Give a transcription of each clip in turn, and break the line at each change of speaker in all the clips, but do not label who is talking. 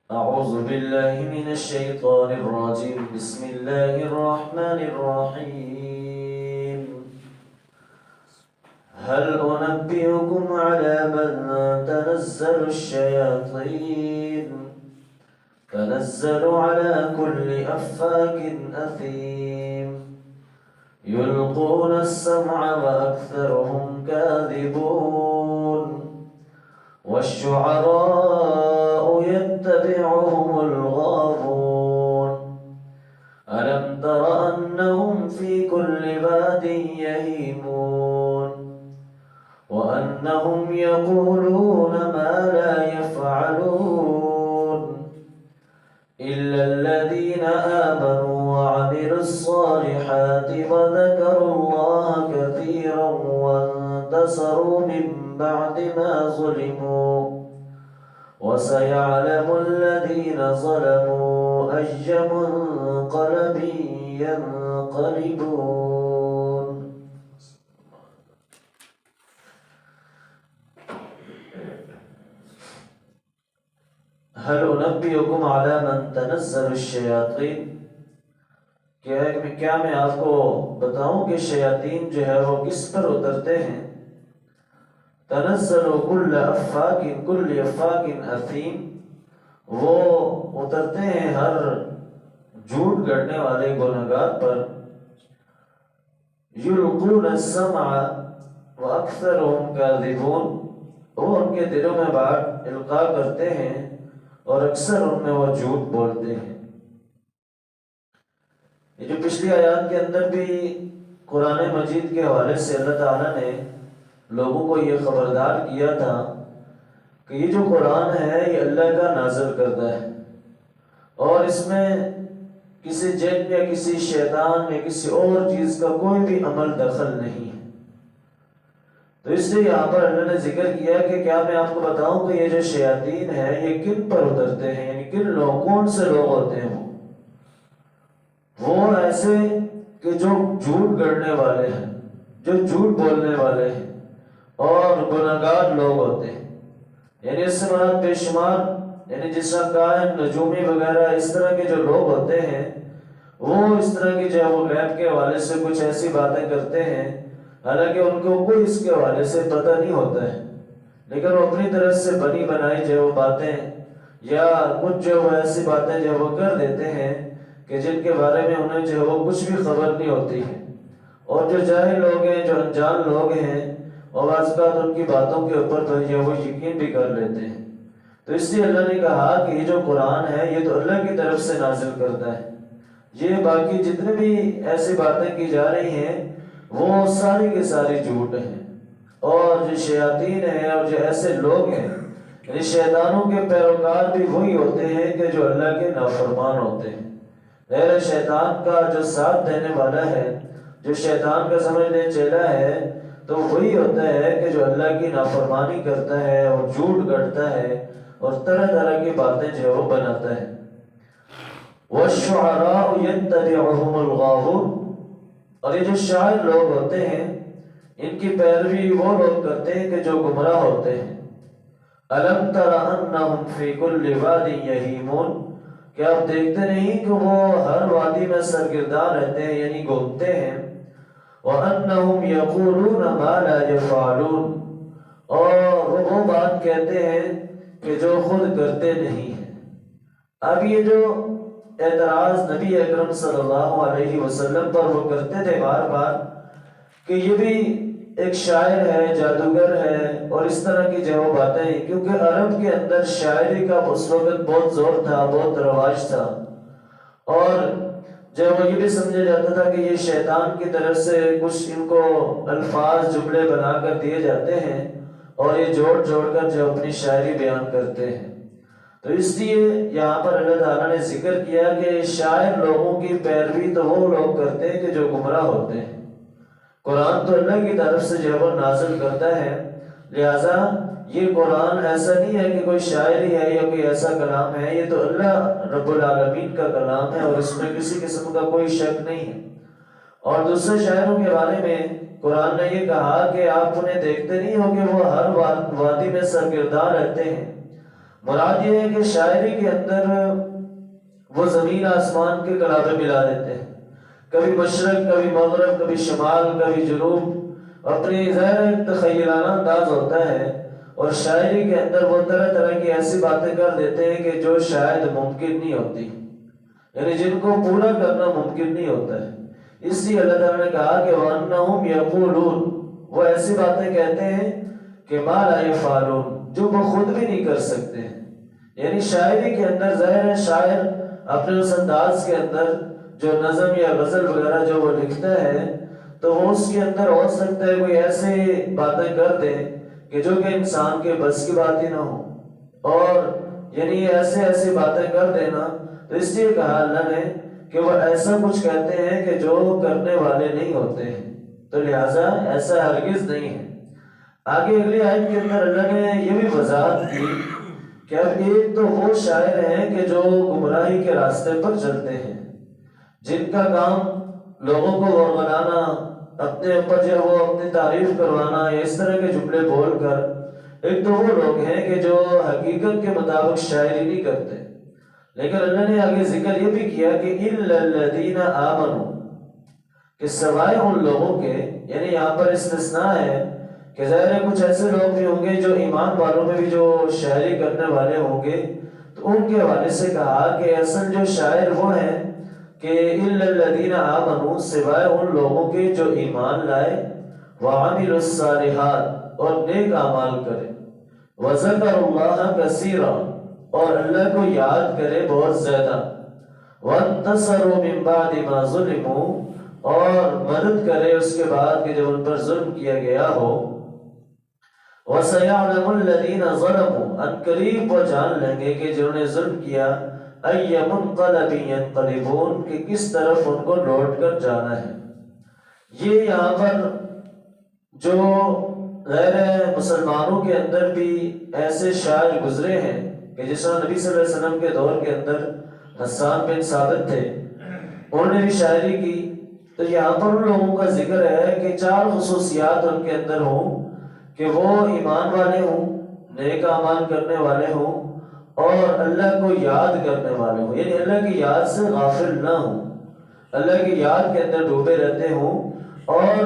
أعوذ بالله من الشيطان الرجيم. بسم الله الرحمن الرحيم. هل أنبئكم على من تنزل الشياطين؟ تنزل على كل أفاك أثيم يلقون السمع وأكثرهم كاذبون والشعراء يتبعهم الغاوون ألم تر أنهم في كل واد يهيمون وأنهم يقولون ما لا يفعلون إلا الذين آمنوا وعملوا الصالحات وذكروا الله كثيرا وانتصروا من بعد ما ظلموا وسيعلم الذين ظلموا أي منقلب ينقلبون. هل أنبئكم على من تنزل الشياطين؟ کیا میں آپ کو بتاؤں کہ شیاطین جو ہے وہ کس پر اترتے ہیں؟ تنزل كل افاک اثیم، وہ اترتے ہیں ہر جھوٹ گڑنے والے گنہگار پر. یلقون السمع واکثرهم کاذبون، وہ ان کے دلوں میں بات القاء کرتے ہیں اور اکثر ان میں وہ جھوٹ بولتے ہیں. یہ جو پچھلی آیات کے اندر بھی قرآن مجید کے حوالے سے اللہ تعالیٰ نے لوگوں کو یہ خبردار کیا تھا کہ یہ جو قرآن ہے یہ اللہ کا نازل کردہ ہے اور اس میں کسی جن یا کسی شیطان یا کسی اور چیز کا کوئی بھی عمل دخل نہیں ہے. تو اس لیے یہاں پر اللہ نے ذکر کیا کہ کیا میں آپ کو بتاؤں کہ یہ جو شیاطین ہے یہ کن پر اترتے ہیں، یعنی کن لوگ، کون سے لوگ ہوتے ہیں؟ وہ ایسے کہ جو جھوٹ گڑنے والے ہیں، جو جھوٹ بولنے والے ہیں اور گناہگار لوگ ہوتے ہیں. یعنی اس سے مراد بے شمار، یعنی جس طرح کائن، نجومی وغیرہ اس طرح کے جو لوگ ہوتے ہیں وہ اس طرح کی جو ہے وہ غیب کے حوالے سے کچھ ایسی باتیں کرتے ہیں حالانکہ ان کو کوئی اس کے حوالے سے پتہ نہیں ہوتا ہے، لیکن وہ اپنی طرف سے بنی بنائی جو وہ باتیں یا کچھ جو وہ ایسی باتیں جو وہ کر دیتے ہیں کہ جن کے بارے میں انہیں جو وہ کچھ بھی خبر نہیں ہوتی ہے. اور جو جاہل لوگ ہیں، جو انجان لوگ ہیں، اور بعض اوقات ان کی باتوں کے اوپر تو یہ وہ یقین بھی کر لیتے ہیں. تو اس لیے اللہ نے کہا کہ یہ جو قرآن ہے یہ تو اللہ کی طرف سے نازل کرتا ہے. یہ باقی جتنے بھی ایسی باتیں کی جا رہی ہیں وہ ساری کے ساری جھوٹ ہیں. اور جو شیاطین ہیں اور جو ایسے لوگ ہیں، یعنی شیطانوں کے پیروکار بھی وہی ہوتے ہیں کہ جو اللہ کے نافرمان ہوتے ہیں. غیر شیطان کا جو ساتھ دینے والا ہے، جو شیطان کا سمجھنے چلا ہے، تو وہی ہوتا ہے کہ جو اللہ کی نافرمانی کرتا ہے اور جھوٹ گڑتا ہے اور طرح طرح کی باتیں جو وہ بناتا ہے. وَالشُّعَرَاءُ يَتَّبِعُهُمُ الْغَاوُونَ، اور یہ جو شاعر لوگ ہوتے ہیں ان کی پیروی وہ لوگ کرتے ہیں کہ جو گمراہ ہوتے ہیں. أَلَمْ تَرَ أَنَّهُمْ فِي كُلِّ وَادٍ يَهِيمُونَ، کیا آپ دیکھتے نہیں کہ وہ ہر وادی میں سرگرداں رہتے ہیں، یعنی گھومتے ہیں. وَأَنَّهُمْ يَقُولُونَ مَا لَا يَفْعَلُونَ، اور وہ بات کہتے ہیں کہ جو خود کرتے نہیں ہیں. اب یہ جو اعتراض نبی اکرم صلی اللہ علیہ وسلم پر وہ کرتے تھے بار بار کہ یہ بھی ایک شاعر ہے، جادوگر ہے اور اس طرح کی جو باتیں، کیونکہ عرب کے اندر شاعری کا اس وقت بہت زور تھا، بہت رواج تھا. اور جب وہ یہ بھی سمجھا جاتا تھا کہ یہ شیطان کی طرف سے کچھ ان کو الفاظ، جملے بنا کر دیے جاتے ہیں اور یہ جوڑ جوڑ کر جو اپنی شاعری بیان کرتے ہیں. تو اس لیے یہاں پر اللہ تعالیٰ نے ذکر کیا کہ شاعر لوگوں کی پیروی تو وہ لوگ کرتے ہیں کہ جو گمراہ ہوتے ہیں. قرآن تو اللہ کی طرف سے جو وہ نازل کرتا ہے، لہٰذا یہ قرآن ایسا نہیں ہے کہ کوئی شاعری ہے یا کوئی ایسا کلام ہے، یہ تو اللہ رب العالمین کا کلام ہے اور اس میں کسی قسم کا کوئی شک نہیں ہے. اور دوسرے شاعروں کے بارے میں قرآن نے یہ کہا کہ آپ انہیں دیکھتے نہیں ہو کہ وہ ہر وادی میں سرگرداں رہتے ہیں مراد یہ ہے کہ شاعری کے اندر وہ زمین آسمان کے کلابے ملا دیتے ہیں، کبھی مشرق، کبھی مغرب، کبھی شمال، کبھی جنوب، اپنی ظاہر ایک تخیلانہ انداز ہوتا ہے، اور شاعری کے اندر وہ طرح طرح کی ایسی باتیں کر دیتے ہیں کہ جو شاید ممکن نہیں ہوتی، یعنی جن کو پورا کرنا ممکن نہیں ہوتا ہے۔ اس لیے اللہ تعالیٰ نے کہا کہ وَأَنَّهُمْ يَقُولُونَ، وہ ایسی باتیں کہتے ہیں کہ مَا لَا يَفْعَلُونَ، جو وہ خود بھی نہیں کر سکتے ہیں۔ یعنی شاعری کے اندر ظاہر ہے شاعر اپنے اس انداز کے اندر جو نظم یا غزل وغیرہ جو وہ لکھتا ہے، تو وہ اس کے اندر ہو سکتا ہے کوئی ایسے باتیں کر دے کہ جو کہ انسان کے بس کی بات ہی نہ ہو، اور یعنی ایسے باتیں کر دینا، تو اس لیے کہا اللہ نے کہ وہ ایسا کچھ کہتے ہیں کہ جو کرنے والے نہیں ہوتے ہیں، تو لہٰذا ایسا ہرگز نہیں ہے۔ آگے اگلی آیت کے اندر اللہ نے یہ بھی وضاحت کی کہ اب ایک تو وہ شاعر ہیں کہ جو گمراہی کے راستے پر چلتے ہیں، جن کا کام لوگوں کو ورغلانا، اپنے اوپر جو وہ اپنی تعریف کروانا یا اس طرح کے جملے بول کر، ایک تو وہ لوگ ہیں کہ جو حقیقت کے مطابق شاعری نہیں کرتے۔ لیکن اللہ نے آگے ذکر یہ بھی کیا کہ إِلَّا الَّذِينَ آمَنُوا، کہ سوائے ان لوگوں کے، یعنی یہاں پر استثناء ہے کہ ظاہر ہے کچھ ایسے لوگ بھی ہوں گے جو ایمان والوں میں بھی جو شاعری کرنے والے ہوں گے، تو ان کے حوالے سے کہا کہ اصل جو شاعر وہ ہیں کہ إِلَّا الَّذِينَ آمَنُوا، سوائے ان لوگوں کے جو ایمان لائے، وَعَمِلُوا الصَّالِحَاتِ، اور نیک اعمال کرے، وَذَكَرُوا اللَّهَ كَثِيرًا، اور اللہ کو یاد کرے بہت زیادہ، وَانتَصَرُوا مِن بَعْدِ مَا ظُلِمُوا، اور مدد کرے اس کے بعد کہ جب ان پر ظلم کیا گیا ہو، وَسَيَعْلَمُ الَّذِينَ ظَلَمُوا، ان قریب وہ جان لیں گے کہ جنہوں نے ظلم کیا، أَيَّ مُنْقَلَبٍ يَنْقَلِبُونَ، کہ کس طرف ان کو لوٹ کر جانا ہے۔ یہ یہاں پر جو غیر مسلمانوں کے اندر بھی ایسے شاعر گزرے ہیں کہ جس طرح نبی صلی اللہ علیہ وسلم کے دور کے اندر حسان بن ثابت تھے، انہوں نے بھی شاعری کی، تو یہاں پر ان لوگوں کا ذکر ہے کہ چار خصوصیات ان کے اندر ہوں کہ وہ ایمان والے ہوں، نیک اعمال کرنے والے ہوں، اور اللہ کو یاد کرنے والے ہوں، یعنی اللہ کی یاد سے غافل نہ ہوں، اللہ کی یاد کے اندر ڈوبے رہتے ہوں، اور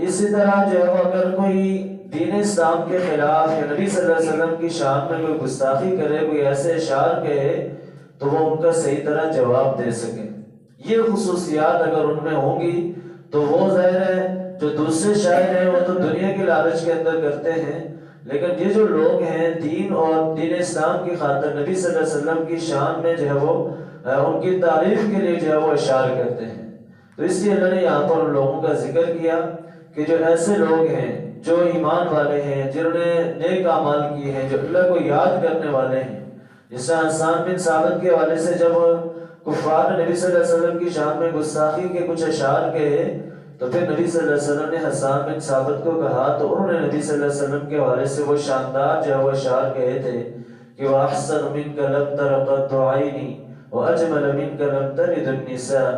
اسی طرح جو ہے اگر کوئی دین اسلام کے خلاف یا نبی صلی اللہ علیہ وسلم کی شان میں کوئی گستاخی کرے، کوئی ایسے اشعار کہے، تو وہ ان کا صحیح طرح جواب دے سکے۔ یہ خصوصیات اگر ان میں ہوں گی تو وہ ظاہر ہے جو دوسرے شاعر ہیں وہ تو دنیا کے لالچ کے اندر کرتے ہیں، لیکن یہ جو لوگ ہیں دین اور دین اسلام کی خاطر نبی صلی اللہ علیہ وسلم کی شان میں جو ہے وہ ان کی تعریف کے لیے جو ہے وہ اشعار کرتے ہیں۔ تو اس لیے اللہ نے یہاں پر ان لوگوں کا ذکر کیا کہ جو ایسے لوگ ہیں جو ایمان والے ہیں، جنہوں نے نیک اعمال کیے ہیں، جو اللہ کو یاد کرنے والے ہیں، جس طرح حسان بن ثابت کے حوالے سے جب کفار نے نبی صلی اللہ علیہ وسلم کی شان میں گستاخی کے کچھ اشعار کہے، تو پھر نبی صلی اللہ علیہ وسلم نے حسان بن ثابت کو کہا، تو انہوں نے نبی صلی اللہ علیہ وسلم کے حوالے سے وہ شاندار جو ہے وہ اشعار کہے تھے کہ وَأَحْسَنُ مِنْكَ لَمْ تَرَ قَطُّ عَيْنِي وَأَجْمَلَ مِنْكَ لَمْ تَلِدِ النِّسَاءُ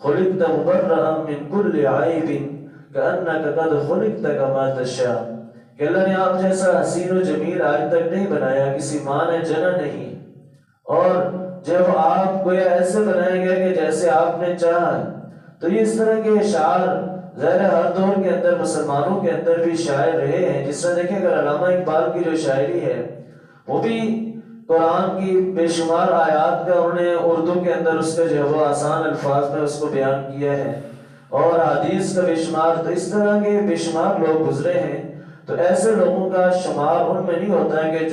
خُلِقْتَ مُبَرَّأً مِنْ كُلِّ عَيْبٍ كَأَنَّكَ قَدْ خُلِقْتَ كَمَا تَشَاءُ، کہ اللہ نے آپ جیسا حسین و جمیل آج تک نہیں بنایا، کسی ماں نے جنا نہیں، اور جب آپ گویا ایسے بنائے گئے کہ جیسے آپ نے چاہا۔ تو یہ اس طرح کے اشعار ظاہر ہر دور کے اندر مسلمانوں کے اندر بھی شاعر رہے ہیں۔ جس طرح دیکھیں اگر علامہ اقبال کی جو شاعری ہے وہ بھی قرآن کی بے شمار آیات کا انہوں نے اردو کے اندر اس کا جو ہے وہ آسان الفاظ میں اس کو بیان کیا ہے، اور حدیث کا بے شمار، تو اس طرح کے بے شمار لوگ گزرے ہیں۔ تو ایسے لوگوں کا شمار ان میں نہیں ہوتا ہے کہ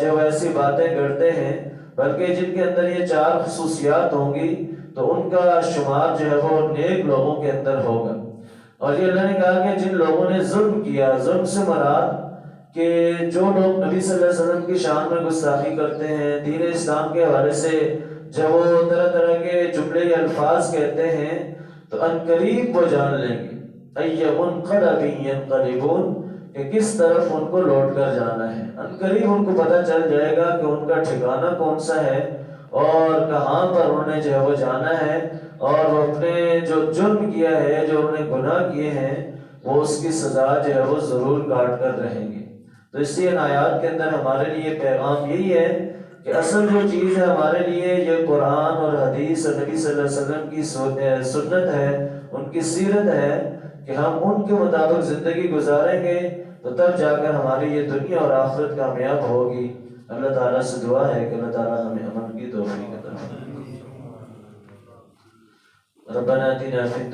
جو ایسی باتیں کرتے ہیں، بلکہ جن کے اندر یہ چار خصوصیات ہوں گی تو ان کا شمار جو ہے وہ نیک لوگوں کے اندر ہوگا۔ اور یہ اللہ نے کہا کہ جن لوگوں نے ظلم کیا، ظلم سے مراد کہ جو لوگ نبی صلی اللہ علیہ وسلم کی شان میں گستاخی کرتے ہیں، دین اسلام کے حوالے سے جب وہ طرح طرح کے جملے یا الفاظ کہتے ہیں، تو ان قریب وہ جان لیں گے أَيَّ مُنْقَلَبٍ يَنْقَلِبُونَ، کہ کس طرف ان کو لوٹ کر جانا ہے۔ ان قریب ان کو پتہ چل جائے گا کہ ان کا ٹھکانہ کون سا ہے اور کہاں پر انہوں نے جو ہے وہ جانا ہے، اور وہ اپنے جو جرم کیا ہے، جو انہوں نے گناہ کیے ہیں، وہ اس کی سزا جو ہے وہ ضرور کاٹ کر رہیں گے۔ تو تو اس لیے ان آیات کے اندر ہمارے لیے پیغام یہی ہے کہ اصل جو چیز ہے ہمارے لیے یہ قرآن اور حدیث اور نبی صلی اللہ علیہ وسلم کی سنت ہے، ان کی سیرت ہے کہ ہم ان کے مطابق زندگی گزاریں گے تو تب جا کر ہماری یہ دنیا اور آخرت کامیاب ہوگی۔ اللہ تعالیٰ سے دعا ہے کہ اللہ تعالیٰ ہمیں عمل کی توفیق عطا فرمائے۔ ربنا آتنا فی الدنیا